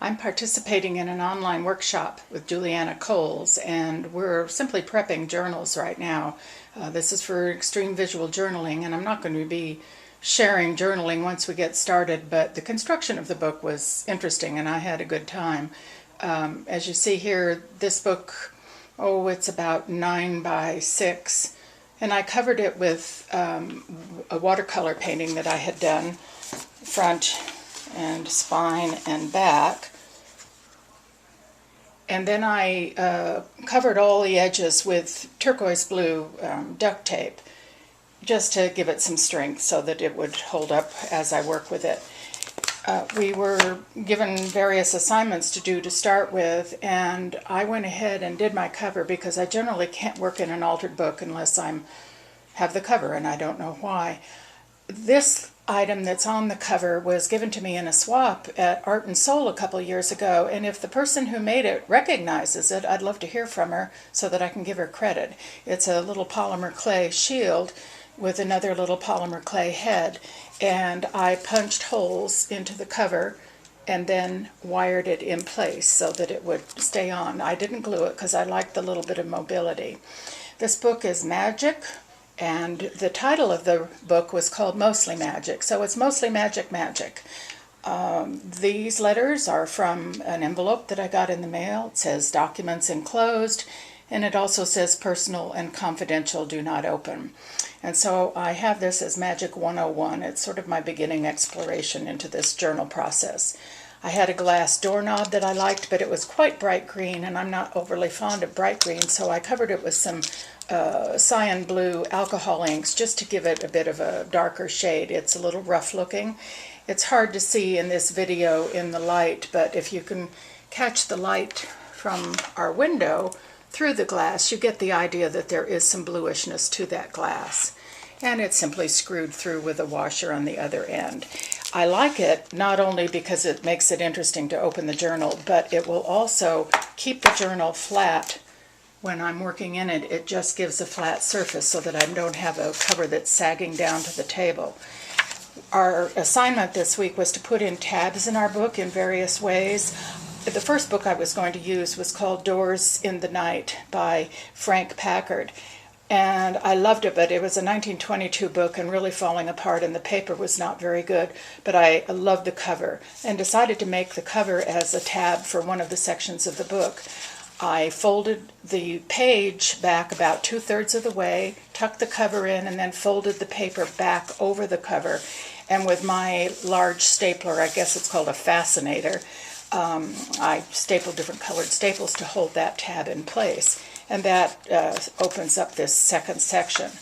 I'm participating in an online workshop with Juliana Coles, and we're simply prepping journals right now. This is for extreme visual journaling, and I'm not going to be sharing journaling once we get started, but the construction of the book was interesting, and I had a good time. As you see here, this book, it's about 9 by 6, and I covered it with a watercolor painting that I had done, front and spine and back. And then I covered all the edges with turquoise blue duct tape, just to give it some strength so that it would hold up as I work with it. We were given various assignments to do to start with, and I went ahead and did my cover because I generally can't work in an altered book unless I have the cover, and I don't know why. This item that's on the cover was given to me in a swap at Art and Soul a couple years ago, and if the person who made it recognizes it, I'd love to hear from her so that I can give her credit. It's a little polymer clay shield with another little polymer clay head, and I punched holes into the cover and then wired it in place so that it would stay on. I didn't glue it because I liked the little bit of mobility. This book is magic, and the title of the book was called Mostly Magic, so it's mostly magic. These letters are from an envelope that I got in the mail. It says documents enclosed, and it also says personal and confidential, do not open. And so I have this as Magic 101. It's sort of my beginning exploration into this journal process. I had a glass doorknob that I liked, but it was quite bright green, and I'm not overly fond of bright green, so I covered it with some cyan blue alcohol inks just to give it a bit of a darker shade. It's a little rough looking. It's hard to see in this video in the light, but if you can catch the light from our window through the glass, you get the idea that there is some bluishness to that glass. And it's simply screwed through with a washer on the other end. I like it not only because it makes it interesting to open the journal, but it will also keep the journal flat when I'm working in it. It just gives a flat surface so that I don't have a cover that's sagging down to the table. Our assignment this week was to put in tabs in our book in various ways. The first book I was going to use was called Doors in the Night by Frank Packard. And I loved it, but it was a 1922 book and really falling apart, and the paper was not very good. But I loved the cover and decided to make the cover as a tab for one of the sections of the book. I folded the page back about 2/3 of the way, tucked the cover in, and then folded the paper back over the cover. And with my large stapler, I guess it's called a fascinator, I stapled different colored staples to hold that tab in place. And that opens up this second section.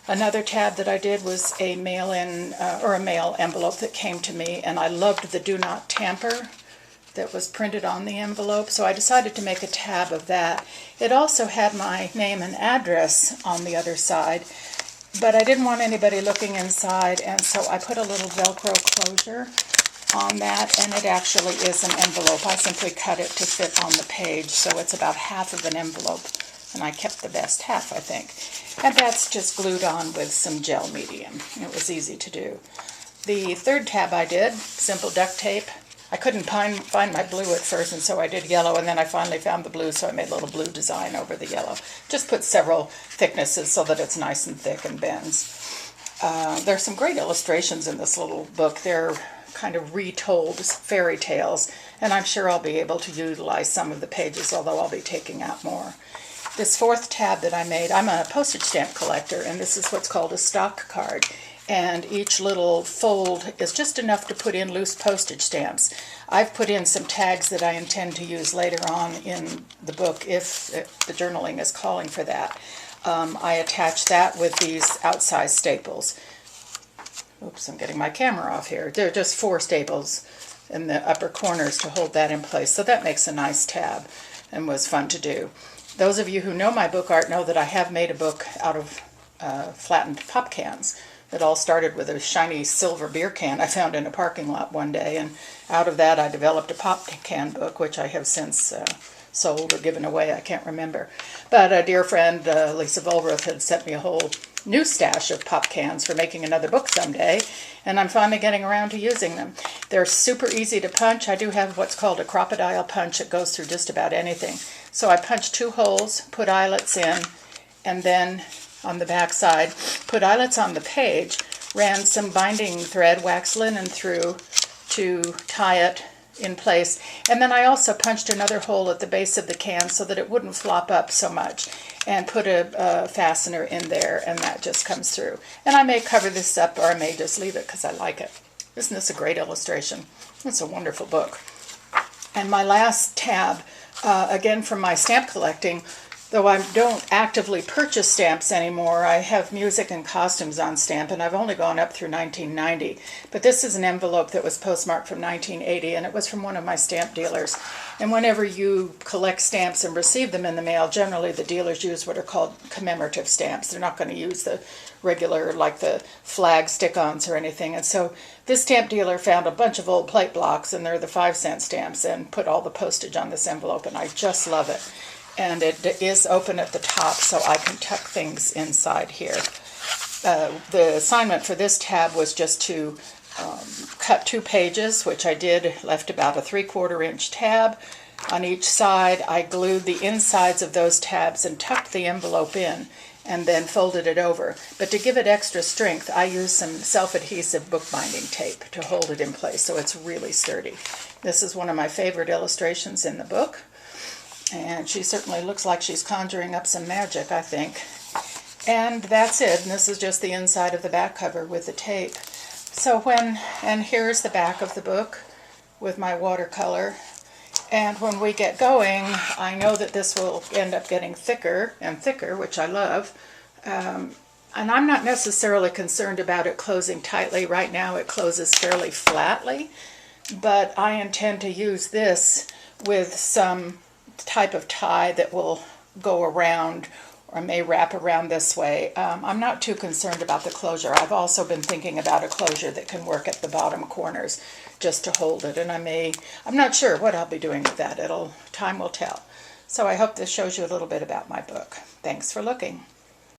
Another tab that I did was a mail-in or a mail envelope that came to me, and I loved the do not tamper that was printed on the envelope, so I decided to make a tab of that. It also had my name and address on the other side, but I didn't want anybody looking inside, and so I put a little Velcro closure on that, and it actually is an envelope. I simply cut it to fit on the page, so it's about half of an envelope, and I kept the best half, I think. And that's just glued on with some gel medium. It was easy to do. The third tab I did, simple duct tape. I couldn't find my blue at first, and so I did yellow, and then I finally found the blue, so I made a little blue design over the yellow. Just put several thicknesses so that it's nice and thick and bends. There's some great illustrations in this little book. They're kind of retold fairy tales, and I'm sure I'll be able to utilize some of the pages, although I'll be taking out more. This fourth tab that I made, I'm a postage stamp collector, and this is what's called a stock card. And each little fold is just enough to put in loose postage stamps. I've put in some tags that I intend to use later on in the book if the journaling is calling for that. I attach that with these outsized staples. Oops, I'm getting my camera off here. There are just 4 staples in the upper corners to hold that in place, so that makes a nice tab and was fun to do. Those of you who know my book art know that I have made a book out of flattened pop cans. It all started with a shiny silver beer can I found in a parking lot one day, and out of that I developed a pop can book, which I have since sold or given away, I can't remember. But a dear friend, Lisa Volrath, had sent me a whole new stash of pop cans for making another book someday, and I'm finally getting around to using them. They're super easy to punch. I do have what's called a crocodile punch. It goes through just about anything. So I punch 2 holes, put eyelets in, and then on the back side, put eyelets on the page, ran some binding thread, wax linen through to tie it in place. And then I also punched another hole at the base of the can so that it wouldn't flop up so much, and put a fastener in there, and that just comes through. And I may cover this up, or I may just leave it because I like it. Isn't this a great illustration? It's a wonderful book. And my last tab, again from my stamp collecting, though I don't actively purchase stamps anymore, I have music and costumes on stamp, and I've only gone up through 1990. But this is an envelope that was postmarked from 1980, and it was from one of my stamp dealers. And whenever you collect stamps and receive them in the mail, generally the dealers use what are called commemorative stamps. They're not going to use the regular, like the flag stick-ons or anything. And so this stamp dealer found a bunch of old plate blocks, and they're the 5-cent stamps, and put all the postage on this envelope, and I just love it. And it is open at the top, so I can tuck things inside here. The assignment for this tab was just to cut 2 pages, which I did, left about a 3/4 inch tab on each side. I glued the insides of those tabs and tucked the envelope in, and then folded it over. But to give it extra strength, I used some self-adhesive bookbinding tape to hold it in place, so it's really sturdy. This is one of my favorite illustrations in the book. And she certainly looks like she's conjuring up some magic, I think. And that's it. And this is just the inside of the back cover with the tape. So and here's the back of the book with my watercolor. And when we get going, I know that this will end up getting thicker and thicker, which I love. And I'm not necessarily concerned about it closing tightly. Right now it closes fairly flatly. But I intend to use this with some type of tie that will go around, or may wrap around this way. I'm not too concerned about the closure. I've also been thinking about a closure that can work at the bottom corners just to hold it, and I'm not sure what I'll be doing with that. Time will tell. So I hope this shows you a little bit about my book. Thanks for looking.